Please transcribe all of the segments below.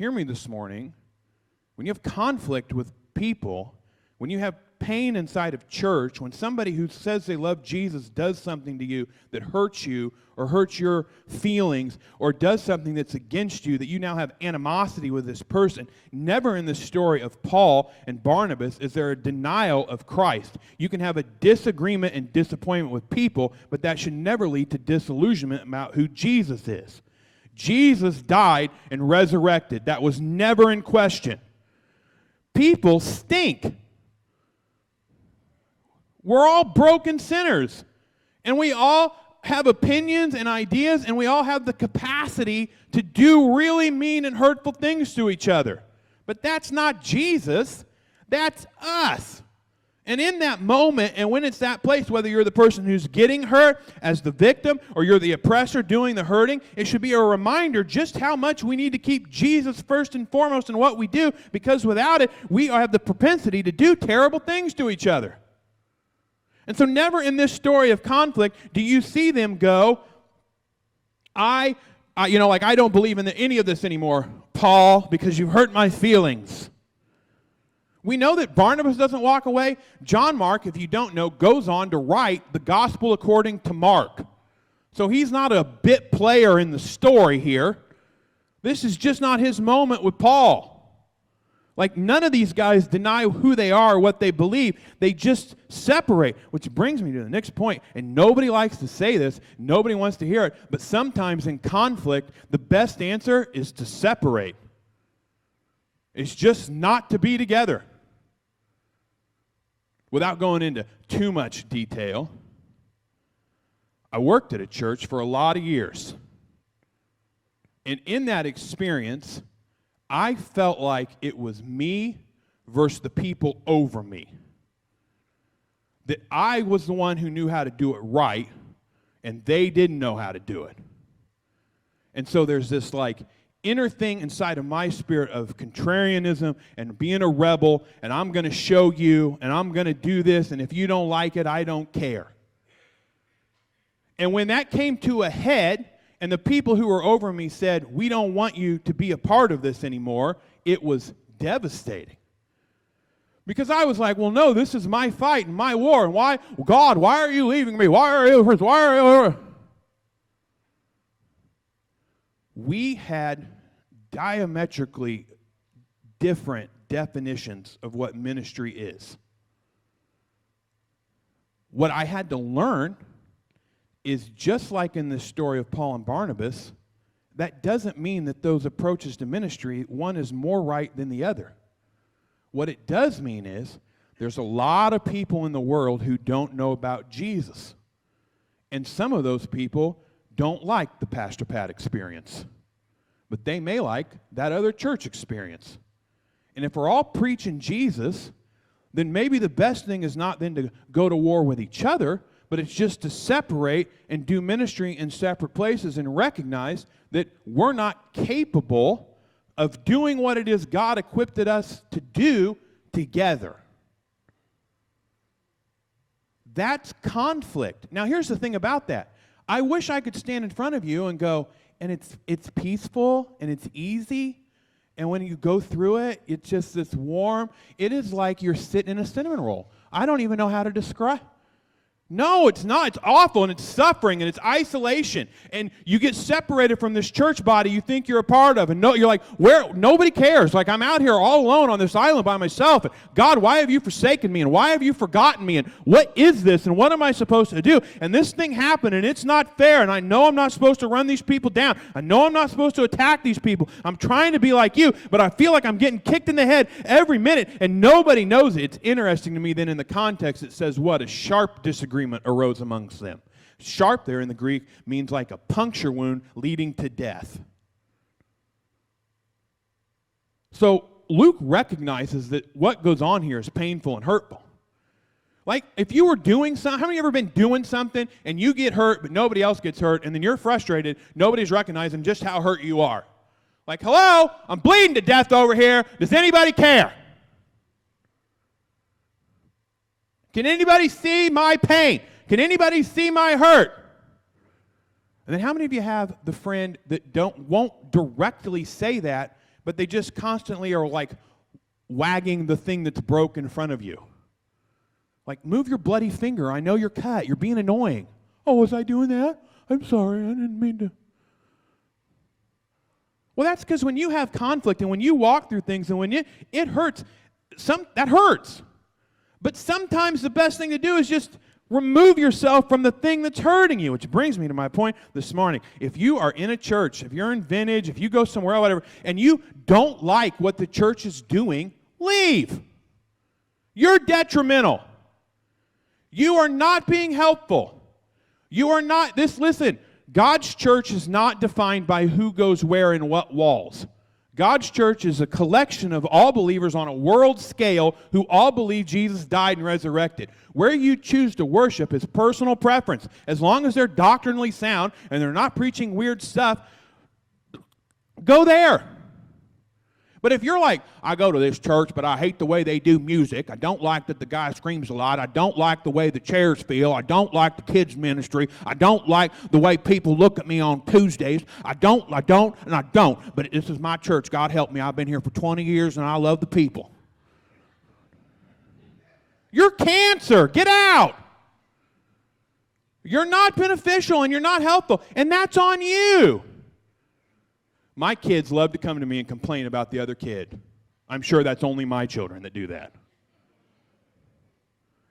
hear me this morning, when you have conflict with people, when you have pain inside of church, when somebody who says they love Jesus does something to you that hurts you or hurts your feelings or does something that's against you, that you now have animosity with this person, never in the story of Paul and Barnabas is there a denial of Christ. You can have a disagreement and disappointment with people, but that should never lead to disillusionment about who Jesus is. Jesus died and resurrected. That was never in question. People stink. We're all broken sinners, and we all have opinions and ideas, and we all have the capacity to do really mean and hurtful things to each other. But that's not Jesus. That's us. And in that moment, and when it's that place, whether you're the person who's getting hurt as the victim or you're the oppressor doing the hurting, it should be a reminder just how much we need to keep Jesus first and foremost in what we do, because without it, we have the propensity to do terrible things to each other. And so never in this story of conflict do you see them go, I don't believe in any of this anymore, Paul, because you've hurt my feelings. We know that Barnabas doesn't walk away. John Mark, if you don't know, goes on to write the gospel according to Mark. So he's not a bit player in the story here. This is just not his moment with Paul. Like, none of these guys deny who they are or what they believe. They just separate, which brings me to the next point. And nobody likes to say this. Nobody wants to hear it. But sometimes in conflict, the best answer is to separate. It's just not to be together. Without going into too much detail, I worked at a church for a lot of years. And in that experience, I felt like it was me versus the people over me. That I was the one who knew how to do it right, and they didn't know how to do it. And so there's this inner thing inside of my spirit of contrarianism and being a rebel, and I'm going to show you, and I'm going to do this, and if you don't like it, I don't care. And when that came to a head, and the people who were over me said, we don't want you to be a part of this anymore, it was devastating. Because I was like, well, no, this is my fight and my war, and why, God, why are you leaving me? Why are you? We had diametrically different definitions of what ministry is. What I had to learn is, just like in the story of Paul and Barnabas, that doesn't mean that those approaches to ministry, one is more right than the other. What it does mean is there's a lot of people in the world who don't know about Jesus. And some of those people don't like the Pastor Pat experience. But they may like that other church experience. And if we're all preaching Jesus, then maybe the best thing is not then to go to war with each other, but it's just to separate and do ministry in separate places and recognize that we're not capable of doing what it is God equipped us to do together. That's conflict. Now, here's the thing about that. I wish I could stand in front of you and go, and it's peaceful and it's easy, and when you go through it, it's just this warm. It is like you're sitting in a cinnamon roll. I don't even know how to describe. No, it's not. It's awful, and it's suffering, and it's isolation. And you get separated from this church body you think you're a part of. And you're like, where? Nobody cares. Like, I'm out here all alone on this island by myself. And God, why have you forsaken me? And why have you forgotten me? And what is this? And what am I supposed to do? And this thing happened, and it's not fair. And I know I'm not supposed to run these people down. I know I'm not supposed to attack these people. I'm trying to be like you, but I feel like I'm getting kicked in the head every minute, and nobody knows it. It's interesting to me then in the context it says what? A sharp disagreement arose amongst them. Sharp there in the Greek means like a puncture wound leading to death. So Luke recognizes that what goes on here is painful and hurtful. Like, if you were doing something, how many of you ever been doing something and you get hurt but nobody else gets hurt, and then you're frustrated, nobody's recognizing just how hurt you are? Like, hello, I'm bleeding to death over here. Does anybody care? Can anybody see my pain? Can anybody see my hurt? And then how many of you have the friend that won't directly say that, but they just constantly are like wagging the thing that's broke in front of you. Like, move your bloody finger. I know you're cut. You're being annoying. Oh, was I doing that? I'm sorry. I didn't mean to. Well, that's because when you have conflict and when you walk through things and when it hurts, that hurts. But sometimes the best thing to do is just remove yourself from the thing that's hurting you, which brings me to my point this morning. If you are in a church, if you're in Vintage, if you go somewhere or whatever, and you don't like what the church is doing, leave. You're detrimental. You are not being helpful. You are not, listen, God's church is not defined by who goes where in what walls. God's church is a collection of all believers on a world scale who all believe Jesus died and resurrected. Where you choose to worship is personal preference. As long as they're doctrinally sound and they're not preaching weird stuff, go there. But if you're like, I go to this church, but I hate the way they do music. I don't like that the guy screams a lot. I don't like the way the chairs feel. I don't like the kids' ministry. I don't like the way people look at me on Tuesdays. I don't. But this is my church. God help me. I've been here for 20 years, and I love the people. You're cancer. Get out. You're not beneficial, and you're not helpful, and that's on you. My kids love to come to me and complain about the other kid. I'm sure that's only my children that do that.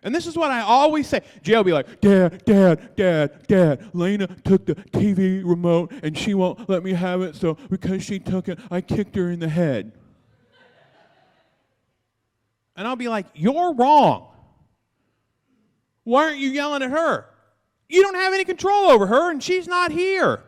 And this is what I always say. Jay will be like, Dad, Lena took the TV remote and she won't let me have it, so because she took it, I kicked her in the head. And I'll be like, you're wrong. Why aren't you yelling at her? You don't have any control over her and she's not here.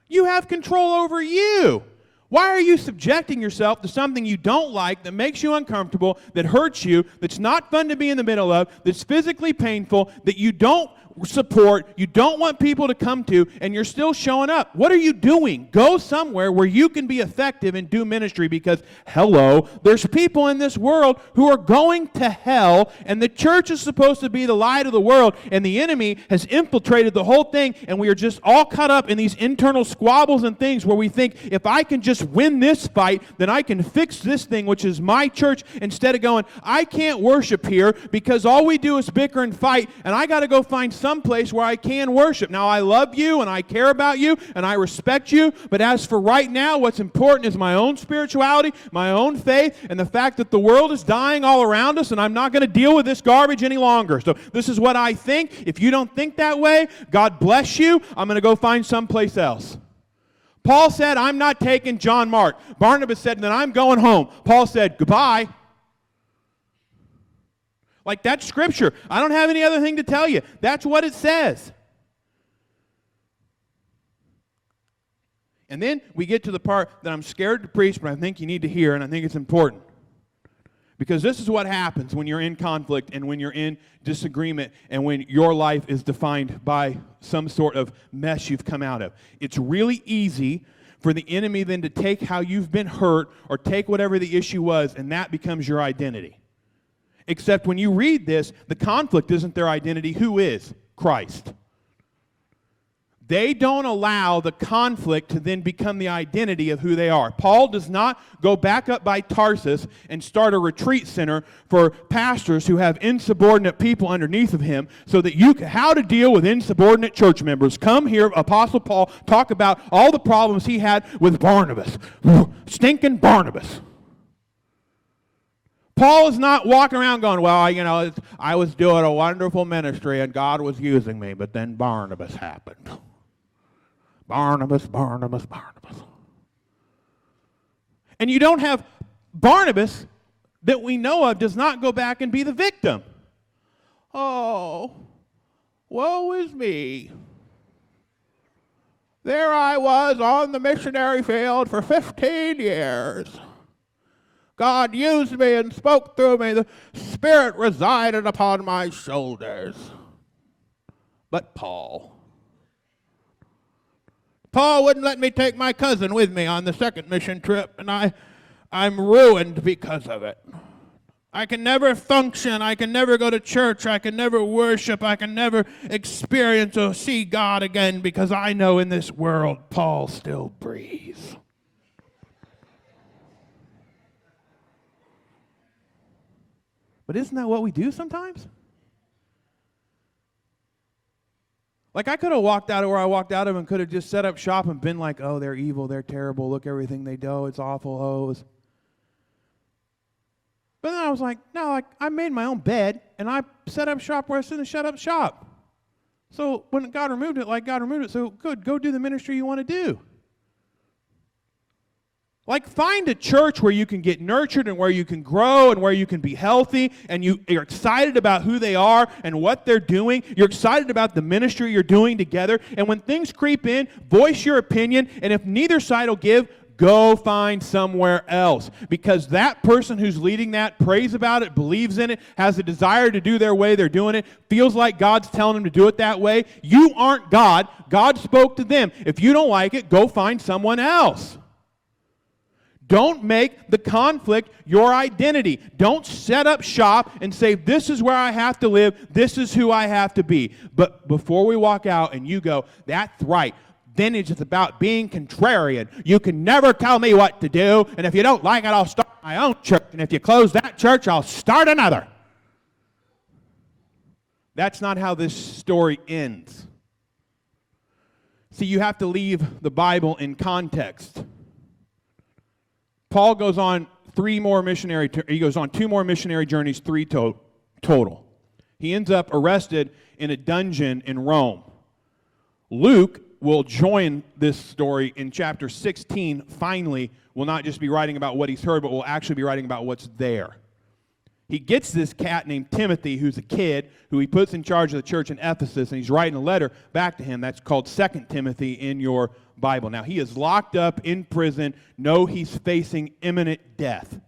You have control over you. Why are you subjecting yourself to something you don't like, that makes you uncomfortable, that hurts you, that's not fun to be in the middle of, that's physically painful, that you don't support, you don't want people to come to, and you're still showing up? What are you doing? Go somewhere where you can be effective and do ministry, because, hello, there's people in this world who are going to hell, and the church is supposed to be the light of the world, and the enemy has infiltrated the whole thing, and we are just all caught up in these internal squabbles and things where we think, if I can just win this fight, then I can fix this thing, which is my church, instead of going, I can't worship here because all we do is bicker and fight, and I got to go find some place where I can worship. Now, I love you and I care about you and I respect you, but as for right now, what's important is my own spirituality, my own faith, and the fact that the world is dying all around us, and I'm not going to deal with this garbage any longer. So this is what I think. If you don't think that way, God bless you. I'm going to go find someplace else. Paul said, I'm not taking John Mark. Barnabas said, then I'm going home. Paul said, goodbye. Like, that's scripture. I don't have any other thing to tell you. That's what it says. And then we get to the part that I'm scared to preach, but I think you need to hear, and I think it's important. Because this is what happens when you're in conflict and when you're in disagreement and when your life is defined by some sort of mess you've come out of. It's really easy for the enemy then to take how you've been hurt or take whatever the issue was, and that becomes your identity. Except when you read this, the conflict isn't their identity. Who is? Christ. They don't allow the conflict to then become the identity of who they are. Paul does not go back up by Tarsus and start a retreat center for pastors who have insubordinate people underneath of him, so that how to deal with insubordinate church members. Come here, Apostle Paul, talk about all the problems he had with Barnabas. Stinking Barnabas. Paul is not walking around going, well, I was doing a wonderful ministry and God was using me, but then Barnabas happened. Barnabas. And you don't have Barnabas that we know of does not go back and be the victim. Oh, woe is me. There I was on the missionary field for 15 years. God used me and spoke through me. The Spirit resided upon my shoulders. But Paul wouldn't let me take my cousin with me on the second mission trip, and I'm ruined because of it. I can never function. I can never go to church. I can never worship. I can never experience or see God again, because I know in this world Paul still breathes. But isn't that what we do sometimes? Like, I could have walked out of where I walked out of and could have just set up shop and been like, oh, they're evil, they're terrible, look everything they do, it's awful, hoes. But then I was like, no, like, I made my own bed, and I set up shop where I shouldn't have set up shop. So when God removed it, like God removed it, so good, go do the ministry you want to do. Like, find a church where you can get nurtured and where you can grow and where you can be healthy and you're excited about who they are and what they're doing. You're excited about the ministry you're doing together. And when things creep in, voice your opinion. And if neither side will give, go find somewhere else. Because that person who's leading that prays about it, believes in it, has a desire to do their way, they're doing it, feels like God's telling them to do it that way. You aren't God. God spoke to them. If you don't like it, go find someone else. Don't make the conflict your identity. Don't set up shop and say, this is where I have to live, this is who I have to be. But before we walk out and you go, that's right, then it's about being contrarian. You can never tell me what to do, and if you don't like it, I'll start my own church, and if you close that church, I'll start another. That's not how this story ends. See, you have to leave the Bible in context. Paul goes on two more missionary journeys, three total. He ends up arrested in a dungeon in Rome. Luke will join this story in chapter 16, finally, will not just be writing about what he's heard, but will actually be writing about what's there. He gets this cat named Timothy, who's a kid, who he puts in charge of the church in Ephesus, and he's writing a letter back to him. That's called 2 Timothy in your Bible. Now, he is locked up in prison. No, he's facing imminent death.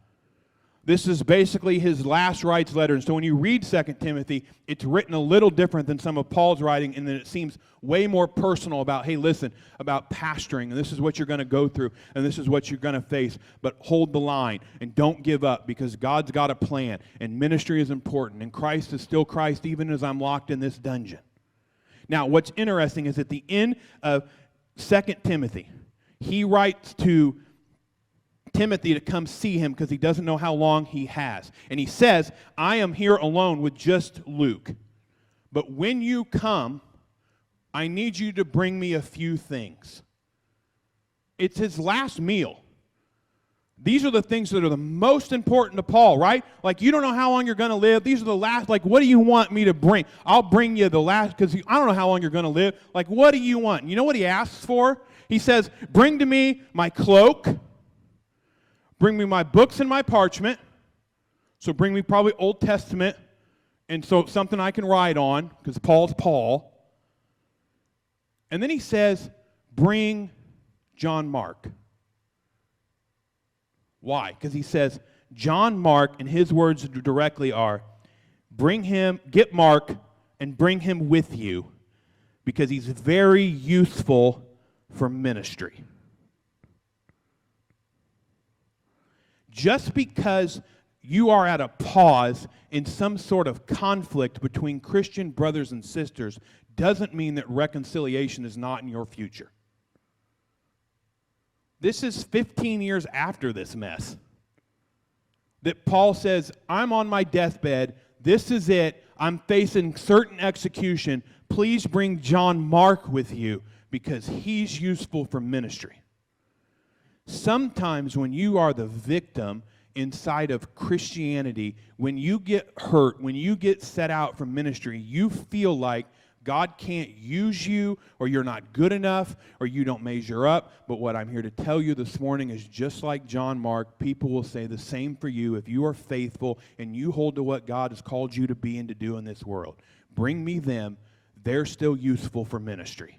This is basically his last rites letter. And so when you read 2 Timothy, it's written a little different than some of Paul's writing, in that it seems way more personal about, hey, listen, about pastoring, and this is what you're going to go through, and this is what you're going to face. But hold the line, and don't give up, because God's got a plan, and ministry is important, and Christ is still Christ, even as I'm locked in this dungeon. Now, what's interesting is at the end of 2 Timothy, he writes to Timothy to come see him because he doesn't know how long he has. And he says, I am here alone with just Luke. But when you come, I need you to bring me a few things. It's his last meal. These are the things that are the most important to Paul, right? Like, you don't know how long you're going to live. These are the last, like, what do you want me to bring? I'll bring you the last, because I don't know how long you're going to live. Like, what do you want? You know what he asks for? He says, bring to me my cloak. Bring me my books and my parchment. So bring me probably Old Testament, and so something I can write on, because Paul's Paul. And then he says, bring John Mark. Why? Because he says, John Mark, and his words directly are, get Mark and bring him with you, because he's very useful for ministry. Just because you are at a pause in some sort of conflict between Christian brothers and sisters doesn't mean that reconciliation is not in your future. This is 15 years after this mess that Paul says, I'm on my deathbed. This is it. I'm facing certain execution. Please bring John Mark with you because he's useful for ministry. Sometimes when you are the victim inside of Christianity, when you get hurt, when you get set out from ministry, you feel like God can't use you, or you're not good enough, or you don't measure up. But what I'm here to tell you this morning is, just like John Mark, people will say the same for you if you are faithful and you hold to what God has called you to be and to do in this world. Bring me them. They're still useful for ministry.